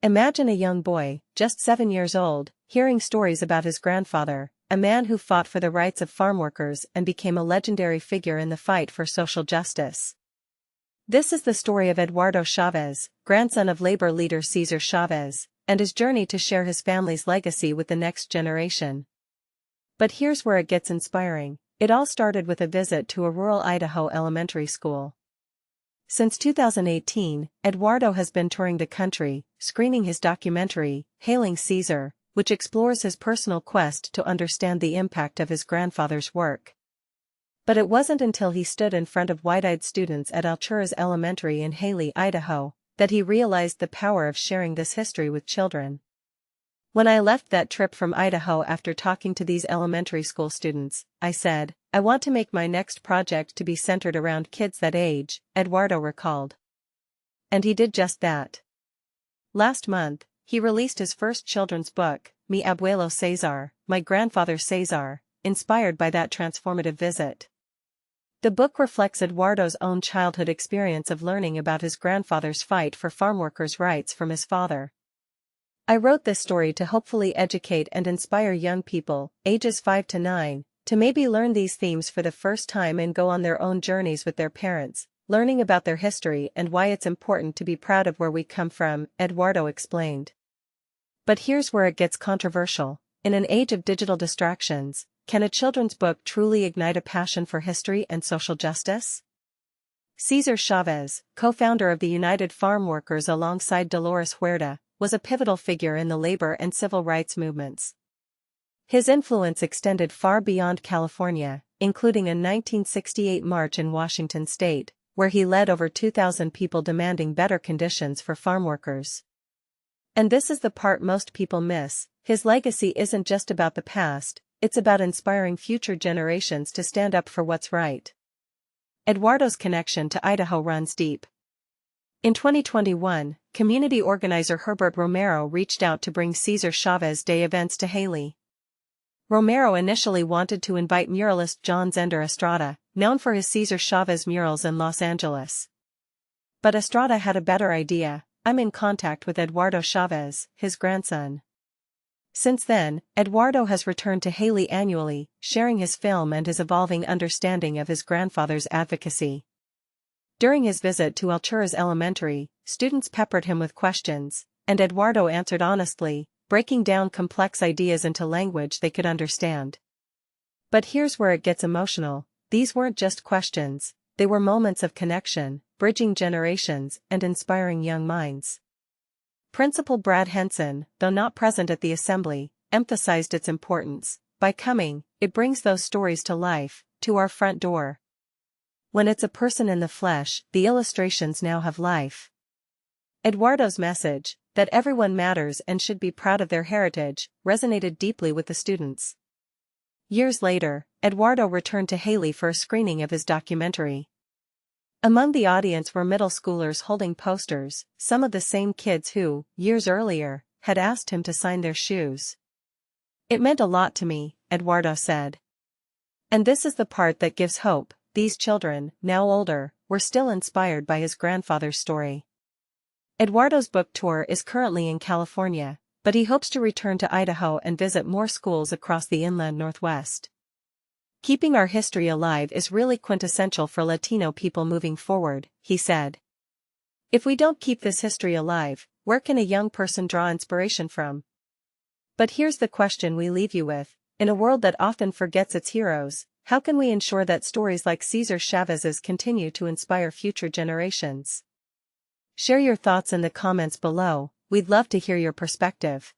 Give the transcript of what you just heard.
Imagine a young boy, just 7 years old, hearing stories about his grandfather, a man who fought for the rights of farmworkers and became a legendary figure in the fight for social justice. This is the story of Eduardo Chavez, grandson of labor leader Cesar Chavez, and his journey to share his family's legacy with the next generation. But here's where it gets inspiring. It all started with a visit to a rural Idaho elementary school. Since 2018, Eduardo has been touring the country, screening his documentary, Hailing Cesar, which explores his personal quest to understand the impact of his grandfather's work. But it wasn't until he stood in front of wide-eyed students at Alturas Elementary in Hailey, Idaho, that he realized the power of sharing this history with children. When I left that trip from Idaho after talking to these elementary school students, I said, I want to make my next project to be centered around kids that age, Eduardo recalled. And he did just that. Last month, he released his first children's book, Mi Abuelo César, My Grandfather Cesar, inspired by that transformative visit. The book reflects Eduardo's own childhood experience of learning about his grandfather's fight for farmworkers' rights from his father. I wrote this story to hopefully educate and inspire young people, ages 5 to 9, to maybe learn these themes for the first time and go on their own journeys with their parents, learning about their history and why it's important to be proud of where we come from, Eduardo explained. But here's where it gets controversial. In an age of digital distractions, can a children's book truly ignite a passion for history and social justice? Cesar Chavez, co-founder of the United Farm Workers alongside Dolores Huerta, was a pivotal figure in the labor and civil rights movements. His influence extended far beyond California, including a 1968 march in Washington state, where he led over 2,000 people demanding better conditions for farm workers. And this is the part most people miss. His legacy isn't just about the past, it's about inspiring future generations to stand up for what's right. Eduardo's connection to Idaho runs deep. In 2021, community organizer Herbert Romero reached out to bring Cesar Chavez Day events to Hailey. Romero initially wanted to invite muralist John Zender Estrada, known for his Cesar Chavez murals in Los Angeles. But Estrada had a better idea. I'm in contact with Eduardo Chavez, his grandson. Since then, Eduardo has returned to Hailey annually, sharing his film and his evolving understanding of his grandfather's advocacy. During his visit to Alturas Elementary, students peppered him with questions, and Eduardo answered honestly, breaking down complex ideas into language they could understand. But here's where it gets emotional. These weren't just questions, they were moments of connection, bridging generations and inspiring young minds. Principal Brad Henson, though not present at the assembly, emphasized its importance. By coming, it brings those stories to life, to our front door. When it's a person in the flesh, the illustrations now have life. Eduardo's message, that everyone matters and should be proud of their heritage, resonated deeply with the students. Years later, Eduardo returned to Hailey for a screening of his documentary. Among the audience were middle schoolers holding posters, some of the same kids who, years earlier, had asked him to sign their shoes. It meant a lot to me, Eduardo said. And this is the part that gives hope. These children, now older, were still inspired by his grandfather's story. Eduardo's book tour is currently in California, but he hopes to return to Idaho and visit more schools across the inland Northwest. Keeping our history alive is really quintessential for Latino people moving forward, he said. If we don't keep this history alive, where can a young person draw inspiration from? But here's the question we leave you with. In a world that often forgets its heroes, how can we ensure that stories like Cesar Chavez's continue to inspire future generations? Share your thoughts in the comments below. We'd love to hear your perspective.